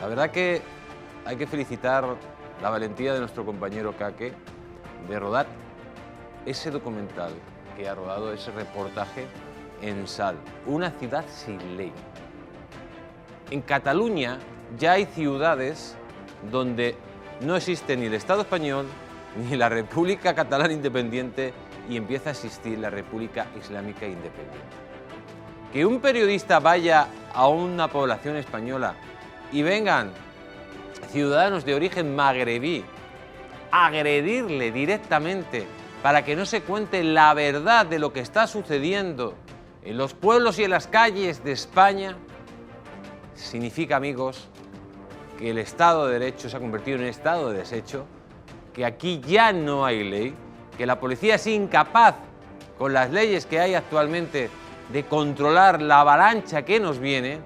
La verdad que hay que felicitar la valentía de nuestro compañero Kake de rodar ese documental que ha rodado, ese reportaje en Salt, una ciudad sin ley. En Cataluña ya hay ciudades donde no existe ni el Estado español ni la República Catalana Independiente y empieza a existir la República Islámica Independiente. Que un periodista vaya a una población española y vengan ciudadanos de origen magrebí a agredirle directamente para que no se cuente la verdad de lo que está sucediendo en los pueblos y en las calles de España, significa, amigos, que el Estado de Derecho se ha convertido en un Estado de desecho, que aquí ya no hay ley, que la policía es incapaz, con las leyes que hay actualmente, de controlar la avalancha que nos viene,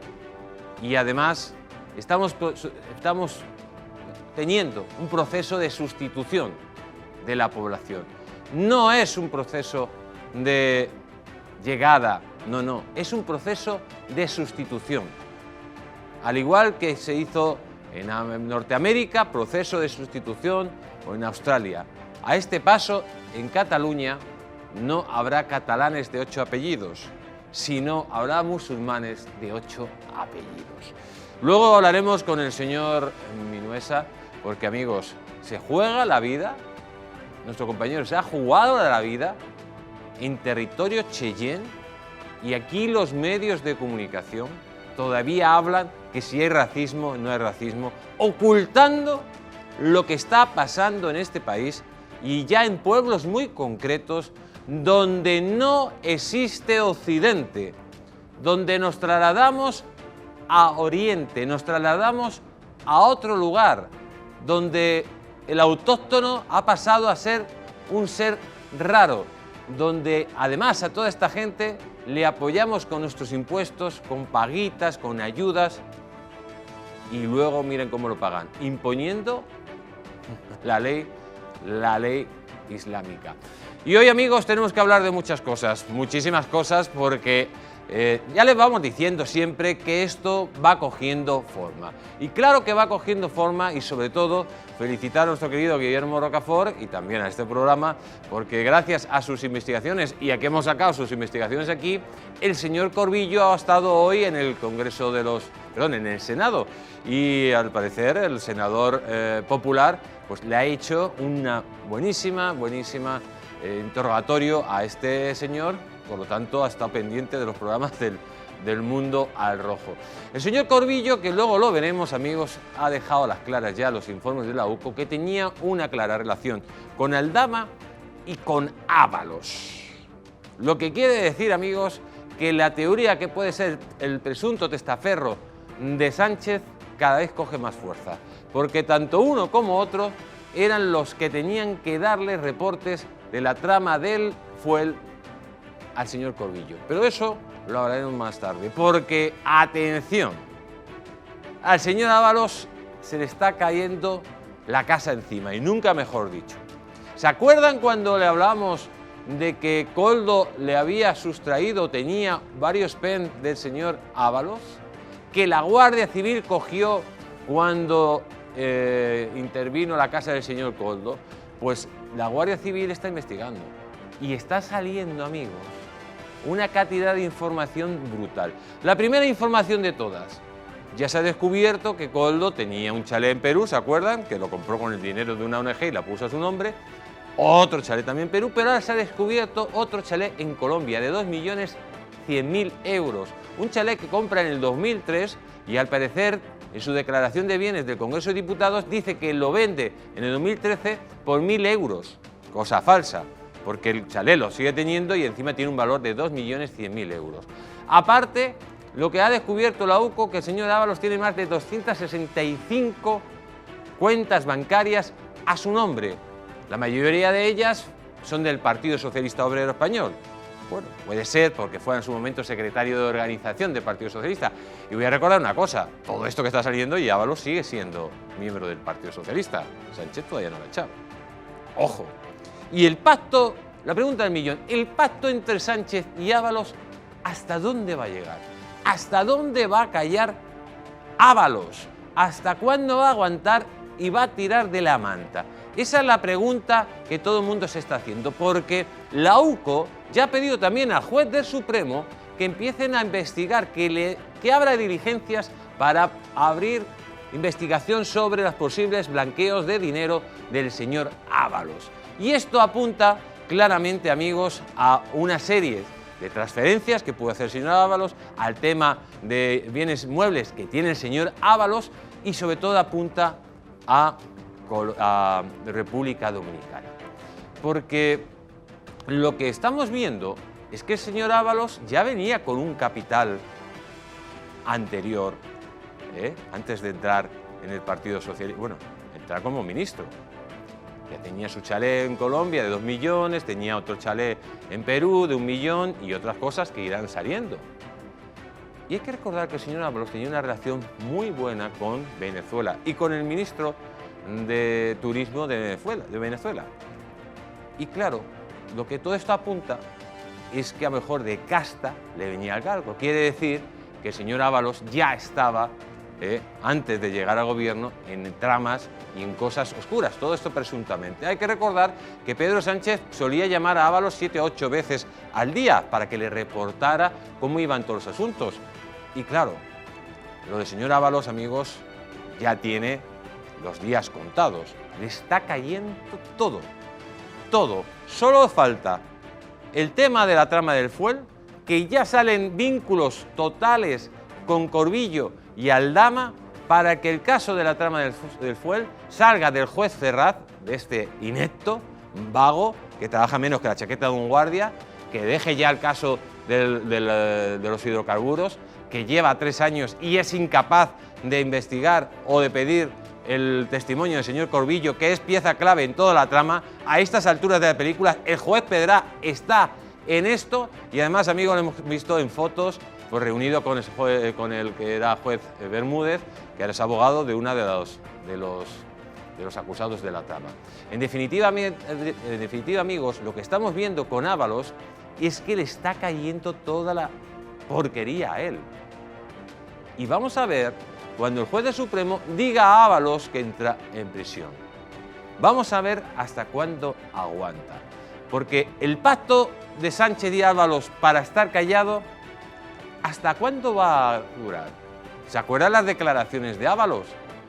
y además estamos teniendo un proceso de sustitución de la población. No es un proceso de llegada, no, es un proceso de sustitución. Al igual que se hizo en Norteamérica, proceso de sustitución, o en Australia. A este paso, en Cataluña, no habrá catalanes de 8 apellidos, sino habrá musulmanes de 8 apellidos. Luego hablaremos con el señor Minuesa, porque, amigos, se juega la vida, nuestro compañero se ha jugado la vida en territorio Cheyenne, y aquí los medios de comunicación todavía hablan que si hay racismo, no hay racismo, ocultando lo que está pasando en este país y ya en pueblos muy concretos donde no existe Occidente, donde nos trasladamos a Oriente, nos trasladamos a otro lugar, donde el autóctono ha pasado a ser un ser raro, donde además a toda esta gente le apoyamos con nuestros impuestos, con paguitas, con ayudas, y luego miren cómo lo pagan, imponiendo la ley islámica. Y hoy, amigos, tenemos que hablar de muchas cosas, muchísimas cosas, porque ya les vamos diciendo siempre que esto va cogiendo forma. Y claro que va cogiendo forma, y sobre todo felicitar a nuestro querido Guillermo Rocafort y también a este programa, porque gracias a sus investigaciones y a que hemos sacado sus investigaciones aquí, el señor Corbillo ha estado hoy en el Congreso de los... Perdón, en el Senado, y al parecer el senador popular pues le ha hecho una buenísima interrogatorio a este señor. Por lo tanto, ha estado pendiente de los programas del Mundo al Rojo. El señor Corbillo, que luego lo veremos, amigos, ha dejado a las claras ya los informes de la UCO, que tenía una clara relación con Aldama y con Ábalos. Lo que quiere decir, amigos, que la teoría que puede ser el presunto testaferro de Sánchez cada vez coge más fuerza, porque tanto uno como otro eran los que tenían que darle reportes de la trama del fuel al señor Corbillo. Pero eso lo hablaremos más tarde, porque, atención, al señor Ábalos se le está cayendo la casa encima, y nunca mejor dicho. ¿Se acuerdan cuando le hablamos de que Koldo le había sustraído, tenía varios pens del señor Ábalos, que la Guardia Civil cogió cuando intervino la casa del señor Koldo? Pues la Guardia Civil está investigando y está saliendo, amigos, una cantidad de información brutal. La primera información de todas: ya se ha descubierto que Koldo tenía un chalet en Perú, ¿se acuerdan? Que lo compró con el dinero de una ONG y la puso a su nombre. Otro chalet también en Perú, pero ahora se ha descubierto otro chalet en Colombia de 2.100.000 euros. Un chalet que compra en el 2003 y, al parecer, en su declaración de bienes del Congreso de Diputados dice que lo vende en el 2013 por 1.000 euros. Cosa falsa, porque el chalet lo sigue teniendo y encima tiene un valor de 2.100.000 euros. Aparte, lo que ha descubierto la UCO, que el señor Ábalos tiene más de 265 cuentas bancarias a su nombre. La mayoría de ellas son del Partido Socialista Obrero Español. Bueno, puede ser porque fue en su momento secretario de organización del Partido Socialista. Y voy a recordar una cosa: todo esto que está saliendo, y Ábalos sigue siendo miembro del Partido Socialista. Sánchez todavía no lo ha echado. Ojo. Y el pacto, la pregunta del millón, el pacto entre Sánchez y Ábalos, ¿hasta dónde va a llegar? ¿Hasta dónde va a callar Ábalos? ¿hasta cuándo va a aguantar y va a tirar de la manta? Esa es la pregunta que todo el mundo se está haciendo, porque la UCO ya ha pedido también al juez del Supremo que empiecen a investigar, que abra diligencias para abrir investigación sobre los posibles blanqueos de dinero del señor Ábalos. Y esto apunta claramente, amigos, a una serie de transferencias que puede hacer el señor Ábalos, al tema de bienes muebles que tiene el señor Ábalos y sobre todo apunta a República Dominicana. Porque lo que estamos viendo es que el señor Ábalos ya venía con un capital anterior, antes de entrar en el Partido Socialista, bueno, entrar como ministro. Ya tenía su chalet en Colombia de 2 millones, tenía otro chalet en Perú de 1 millón y otras cosas que irán saliendo. Y hay que recordar que el señor Ábalos tenía una relación muy buena con Venezuela y con el ministro de Turismo de Venezuela. Y claro, lo que todo esto apunta es que a lo mejor de casta le venía al cargo. Quiere decir que el señor Ábalos ya estaba, antes de llegar al gobierno, en tramas y en cosas oscuras. Todo esto presuntamente. Hay que recordar que Pedro Sánchez solía llamar a Ábalos 7 o 8 veces al día para que le reportara cómo iban todos los asuntos. Y claro, lo del señor Ábalos, amigos, ya tiene los días contados. Le está cayendo todo. Todo. Solo falta el tema de la trama del Fuel, que ya salen vínculos totales con Corbillo y Aldama para que el caso de la trama del Fuel salga del juez Ferraz, de este inepto, vago, que trabaja menos que la chaqueta de un guardia, que deje ya el caso de los hidrocarburos, que lleva 3 años y es incapaz de investigar o de pedir el testimonio del señor Corbillo, que es pieza clave en toda la trama. A estas alturas de la película, el juez Pedrá está en esto y además, amigos, lo hemos visto en fotos, pues reunido con el que era juez Bermúdez, que ahora es abogado de uno de los acusados de la trama. En definitiva, amigos, lo que estamos viendo con Ábalos es que le está cayendo toda la porquería a él. Y vamos a ver cuando el juez del Supremo diga a Ábalos que entra en prisión. Vamos a ver hasta cuándo aguanta. Porque el pacto de Sánchez y Ábalos para estar callado, ¿hasta cuándo va a durar? ¿Se acuerdan las declaraciones de Ábalos?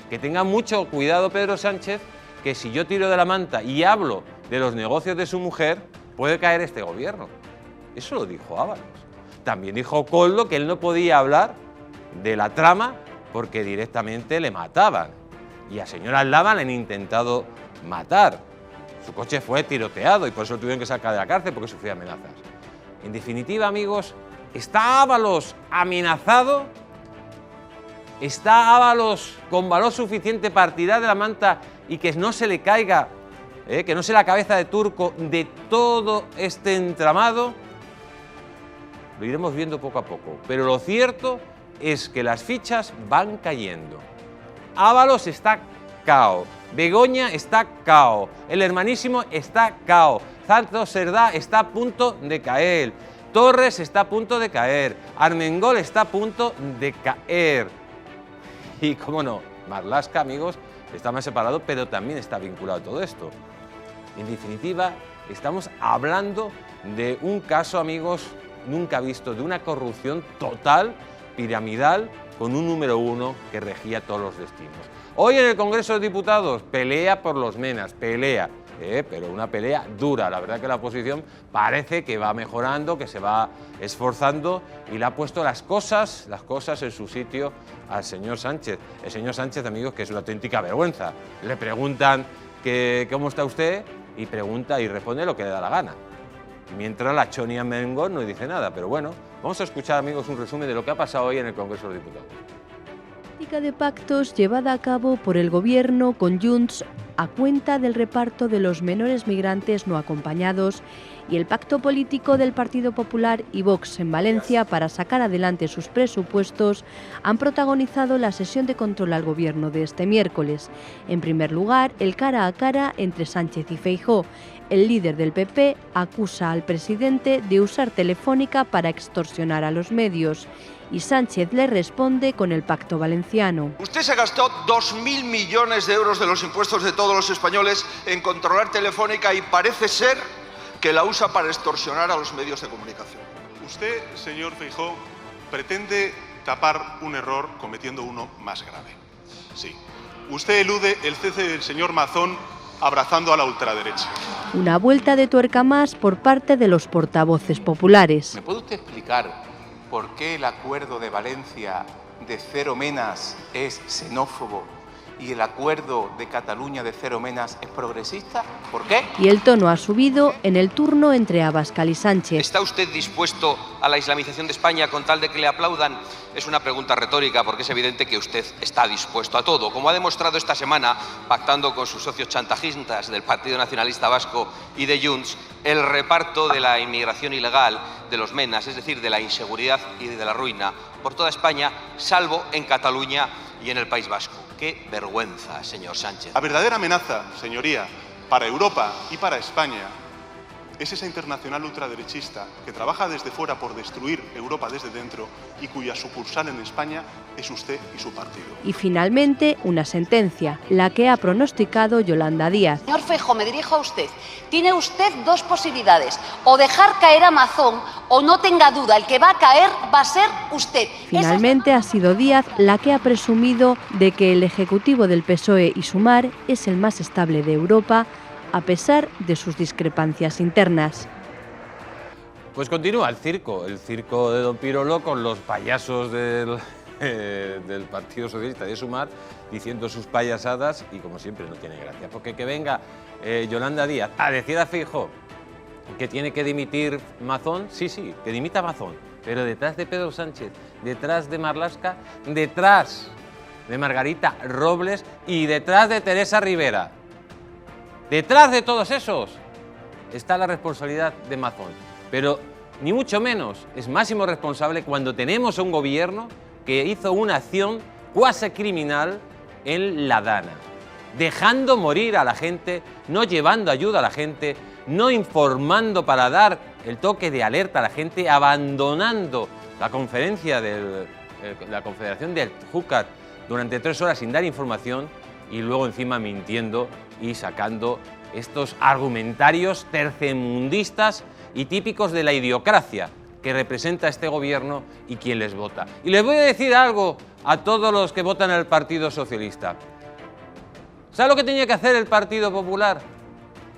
Que tenga mucho cuidado Pedro Sánchez, que si yo tiro de la manta y hablo de los negocios de su mujer, puede caer este gobierno. Eso lo dijo Ábalos. También dijo Koldo que él no podía hablar de la trama porque directamente le mataban. Y al señor Aldama le han intentado matar. Su coche fue tiroteado y por eso lo tuvieron que sacar de la cárcel, porque sufría amenazas. En definitiva, amigos, ¿está Ábalos amenazado? ¿Está Ábalos con valor suficiente para tirar de la manta y que no se le caiga, que no sea la cabeza de turco de todo este entramado? Lo iremos viendo poco a poco, pero lo cierto es que las fichas van cayendo. Ábalos está cao, Begoña está cao, el hermanísimo está cao, Santos Cerdá está a punto de caer, Torres está a punto de caer, Armengol está a punto de caer. Y cómo no, Marlaska, amigos, está más separado, pero también está vinculado a todo esto. En definitiva, estamos hablando de un caso, amigos, nunca visto, de una corrupción total, piramidal, con un número 1 que regía todos los destinos. Hoy en el Congreso de Diputados, pelea por los menas, pelea, pero una pelea dura. La verdad que la oposición parece que va mejorando, que se va esforzando y le ha puesto las cosas en su sitio al señor Sánchez. El señor Sánchez, amigos, que es una auténtica vergüenza. Le preguntan cómo está usted y pregunta y responde lo que le da la gana. Mientras la Chonia Mengón no dice nada, pero bueno, vamos a escuchar, amigos, un resumen de lo que ha pasado hoy en el Congreso de Diputados. Política de pactos llevada a cabo por el Gobierno con Junts a cuenta del reparto de los menores migrantes no acompañados y el pacto político del Partido Popular y Vox en Valencia para sacar adelante sus presupuestos han protagonizado la sesión de control al Gobierno de este miércoles. En primer lugar, el cara a cara entre Sánchez y Feijóo. El líder del PP acusa al presidente de usar Telefónica para extorsionar a los medios y Sánchez le responde con el pacto valenciano. Usted se gastó 2.000 millones de euros de los impuestos de todos los españoles en controlar Telefónica y parece ser que la usa para extorsionar a los medios de comunicación. Usted, señor Feijóo, pretende tapar un error cometiendo uno más grave. Sí. Usted elude el cese del señor Mazón abrazando a la ultraderecha. Una vuelta de tuerca más por parte de los portavoces populares. ¿Me puede usted explicar por qué el acuerdo de Valencia de cero menas es xenófobo y el acuerdo de Cataluña de cero menas es progresista? ¿Por qué? Y el tono ha subido en el turno entre Abascal y Sánchez. ¿Está usted dispuesto a la islamización de España con tal de que le aplaudan? Es una pregunta retórica porque es evidente que usted está dispuesto a todo, como ha demostrado esta semana pactando con sus socios chantajistas del Partido Nacionalista Vasco y de Junts el reparto de la inmigración ilegal, de los menas, es decir, de la inseguridad y de la ruina por toda España, salvo en Cataluña y en el País Vasco. ¡Qué vergüenza, señor Sánchez! La verdadera amenaza, señoría, para Europa y para España es esa internacional ultraderechista que trabaja desde fuera por destruir Europa desde dentro y cuya sucursal en España es usted y su partido. Y finalmente, una sentencia, la que ha pronosticado Yolanda Díaz. Señor Feijóo, me dirijo a usted. Tiene usted dos posibilidades, o dejar caer a Mazón o no tenga duda, el que va a caer va a ser usted. Finalmente ha sido Díaz la que ha presumido de que el Ejecutivo del PSOE y Sumar es el más estable de Europa, a pesar de sus discrepancias internas. Pues continúa el circo de Don Pirolo con los payasos del Partido Socialista de Sumar diciendo sus payasadas y como siempre no tiene gracia. Porque que venga Yolanda Díaz a decir a Feijóo que tiene que dimitir Mazón, sí, que dimita Mazón, pero detrás de Pedro Sánchez, detrás de Marlaska, detrás de Margarita Robles y detrás de Teresa Rivera. Detrás de todos esos está la responsabilidad de Mazón, pero ni mucho menos es máximo responsable cuando tenemos un gobierno que hizo una acción cuasi criminal en la Dana, dejando morir a la gente, no llevando ayuda a la gente, no informando para dar el toque de alerta a la gente, abandonando la conferencia de la Confederación del Júcar durante 3 horas sin dar información y luego encima mintiendo y sacando estos argumentarios tercermundistas y típicos de la idiocracia que representa este gobierno y quien les vota. Y les voy a decir algo a todos los que votan al Partido Socialista. ¿Sabe lo que tenía que hacer el Partido Popular?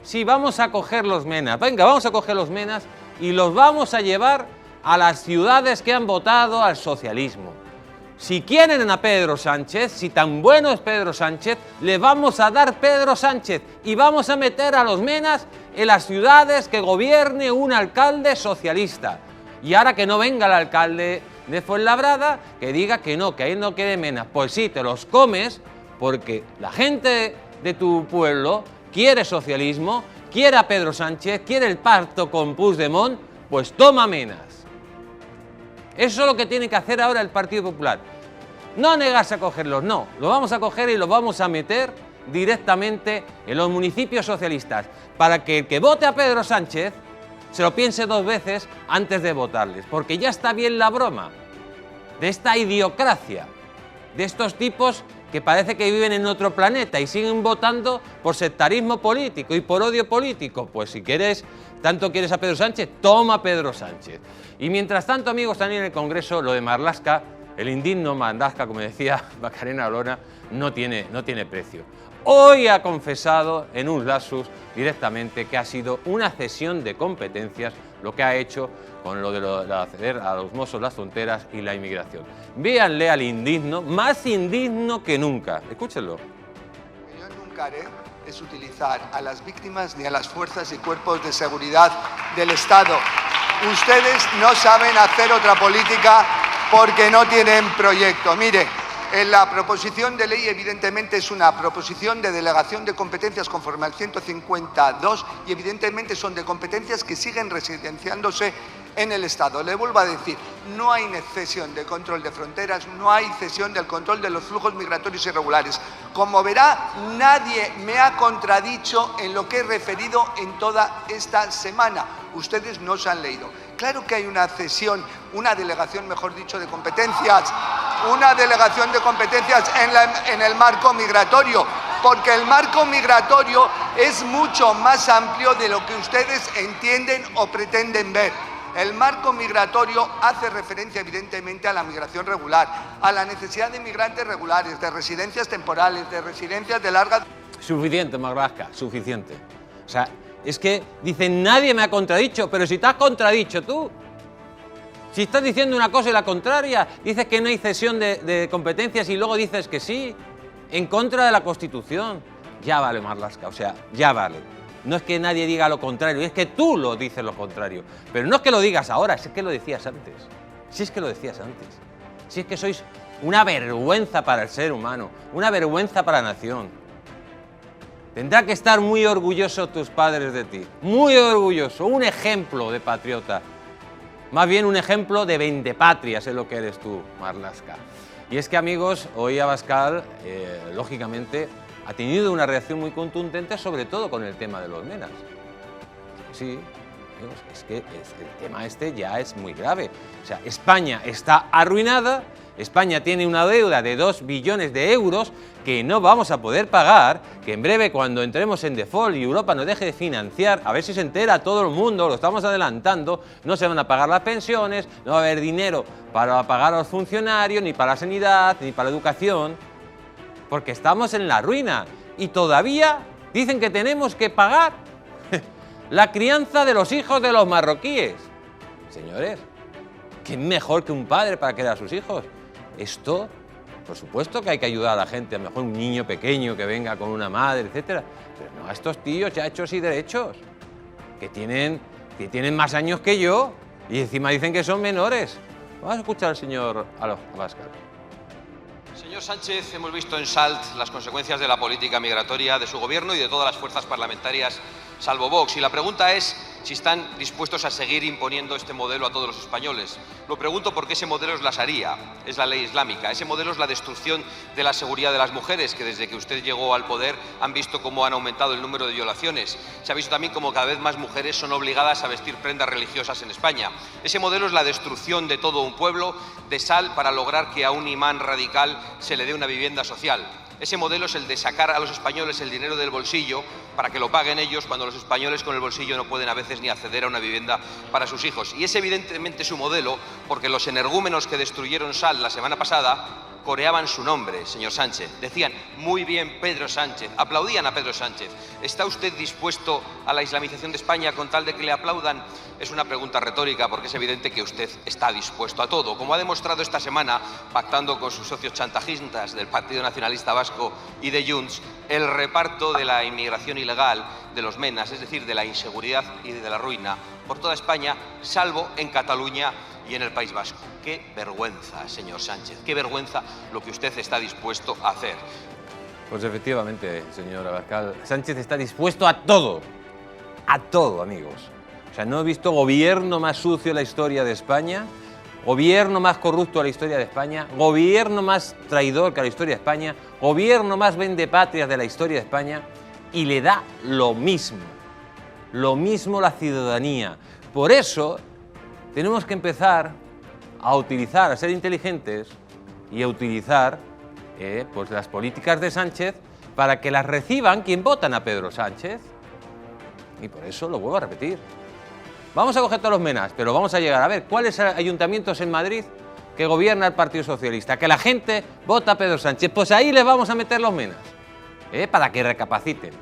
Sí, vamos a coger los menas. Venga, vamos a coger los menas y los vamos a llevar a las ciudades que han votado al socialismo. Si quieren a Pedro Sánchez, si tan bueno es Pedro Sánchez, le vamos a dar Pedro Sánchez y vamos a meter a los menas en las ciudades que gobierne un alcalde socialista. Y ahora que no venga el alcalde de Fuenlabrada, que diga que no, que ahí no quiere menas. Pues sí, te los comes porque la gente de tu pueblo quiere socialismo, quiere a Pedro Sánchez, quiere el pacto con Puigdemont, pues toma menas. Eso es lo que tiene que hacer ahora el Partido Popular. No negarse a cogerlos, no. Lo vamos a coger y lo vamos a meter directamente en los municipios socialistas para que el que vote a Pedro Sánchez se lo piense 2 veces antes de votarles. Porque ya está bien la broma de esta idiocracia, de estos tipos que parece que viven en otro planeta y siguen votando por sectarismo político y por odio político. Pues si quieres, tanto quieres a Pedro Sánchez, toma a Pedro Sánchez. Y mientras tanto, amigos, también en el Congreso, lo de Marlaska, el indigno Marlaska, como decía Macarena Olona, no tiene precio. Hoy ha confesado en un lapsus directamente que ha sido una cesión de competencias lo que ha hecho con lo de acceder a los mozos las fronteras y la inmigración. Véanle al indigno, más indigno que nunca. Escúchenlo. Lo que yo nunca haré es utilizar a las víctimas ni a las fuerzas y cuerpos de seguridad del Estado. Ustedes no saben hacer otra política porque no tienen proyecto. Mire, la proposición de ley evidentemente es una proposición de delegación de competencias conforme al 152 y evidentemente son de competencias que siguen residenciándose en el Estado. Le vuelvo a decir, no hay cesión de control de fronteras, no hay cesión del control de los flujos migratorios irregulares. Como verá, nadie me ha contradicho en lo que he referido en toda esta semana. Ustedes no se han leído. claro que hay una cesión, una delegación, mejor dicho, de competencias, una delegación de competencias en el marco migratorio, porque el marco migratorio es mucho más amplio de lo que ustedes entienden o pretenden ver. El marco migratorio hace referencia evidentemente a la migración regular, a la necesidad de migrantes regulares, de residencias temporales, de residencias de larga... Suficiente, Marlaska, suficiente. O sea, es que dicen, nadie me ha contradicho, pero si te has contradicho tú. Si estás diciendo una cosa y la contraria, dices que no hay cesión de competencias y luego dices que sí, en contra de la Constitución. Ya vale, Marlaska, o sea, ya vale. No es que nadie diga lo contrario, es que tú lo dices lo contrario. Pero no es que lo digas ahora, es que lo decías antes. Si es que lo decías antes. Si es que sois una vergüenza para el ser humano, una vergüenza para la nación. Tendrá que estar muy orgullosos tus padres de ti, muy orgulloso, un ejemplo de patriota. Más bien un ejemplo de vendepatrias es lo que eres tú, Marlaska. Y es que, amigos, hoy Abascal, lógicamente, ha tenido una reacción muy contundente, sobre todo con el tema de los menas. Sí, amigos, es que el tema este ya es muy grave. O sea, España está arruinada, España tiene una deuda de 2 billones de euros que no vamos a poder pagar, que en breve, cuando entremos en default y Europa nos deje de financiar, a ver si se entera todo el mundo, lo estamos adelantando, no se van a pagar las pensiones, no va a haber dinero para pagar a los funcionarios, ni para la sanidad, ni para la educación, porque estamos en la ruina y todavía dicen que tenemos que pagar la crianza de los hijos de los marroquíes. Señores, ¿qué mejor que un padre para criar a sus hijos? Esto, por supuesto que hay que ayudar a la gente, a lo mejor un niño pequeño que venga con una madre, etcétera, pero no a estos tíos ya hechos y derechos, que tienen más años que yo y encima dicen que son menores. Vamos a escuchar al señor Abascal. Señor Sánchez, hemos visto en Salt las consecuencias de la política migratoria de su gobierno y de todas las fuerzas parlamentarias, salvo Vox. Y la pregunta es si están dispuestos a seguir imponiendo este modelo a todos los españoles. Lo pregunto porque ese modelo es la Sharia, es la ley islámica. Ese modelo es la destrucción de la seguridad de las mujeres, que desde que usted llegó al poder han visto cómo han aumentado el número de violaciones. Se ha visto también cómo cada vez más mujeres son obligadas a vestir prendas religiosas en España. Ese modelo es la destrucción de todo un pueblo, de Salt, para lograr que a un imán radical se le dé una vivienda social. Ese modelo es el de sacar a los españoles el dinero del bolsillo para que lo paguen ellos, cuando los españoles con el bolsillo no pueden a veces ni acceder a una vivienda para sus hijos. Y es evidentemente su modelo porque los energúmenos que destruyeron Salt la semana pasada coreaban su nombre, señor Sánchez. Decían, muy bien Pedro Sánchez, aplaudían a Pedro Sánchez. ¿Está usted dispuesto a la islamización de España con tal de que le aplaudan? Es una pregunta retórica porque es evidente que usted está dispuesto a todo, como ha demostrado esta semana pactando con sus socios chantajistas del Partido Nacionalista Vasco y de Junts el reparto de la inmigración ilegal, de los menas, es decir, de la inseguridad y de la ruina por toda España, salvo en Cataluña y en el País Vasco. ¡Qué vergüenza, señor Sánchez! ¡Qué vergüenza lo que usted está dispuesto a hacer! Pues efectivamente, señor Abascal, Sánchez está dispuesto a todo, amigos. O sea, no he visto gobierno más sucio en la historia de España, gobierno más corrupto en la historia de España, gobierno más traidor que la historia de España, gobierno más vendepatrias de la historia de España, y le da lo mismo la ciudadanía. Por eso tenemos que empezar a utilizar, a ser inteligentes y a utilizar pues las políticas de Sánchez para que las reciban quien votan a Pedro Sánchez. Y por eso lo vuelvo a repetir. Vamos a coger todos los menas, pero vamos a llegar a ver cuáles ayuntamientos en Madrid que gobierna el Partido Socialista, que la gente vota a Pedro Sánchez. Pues ahí les vamos a meter los menas, para que recapaciten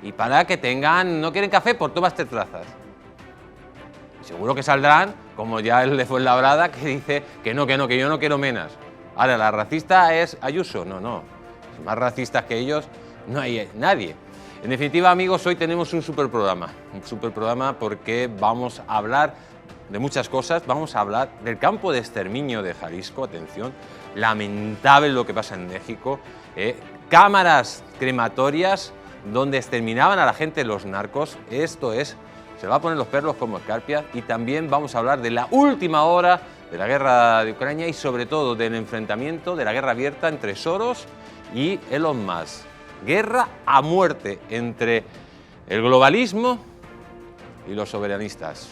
y para que tengan, no quieren café, por tomas terrazas. Y seguro que saldrán, como ya el de Fuenlabrada, que dice que yo no quiero menas. Ahora, ¿la racista es Ayuso? No. Más racistas que ellos no hay nadie. En definitiva, amigos, hoy tenemos un super programa porque vamos a hablar de muchas cosas. Vamos a hablar del campo de exterminio de Jalisco, atención, lamentable lo que pasa en México, cámaras crematorias donde exterminaban a la gente los narcos. Esto es, se va a poner los pelos como escarpias. Y también vamos a hablar de la última hora de la guerra de Ucrania y sobre todo del enfrentamiento, de la guerra abierta entre Soros y Elon Musk. Guerra a muerte entre el globalismo y los soberanistas.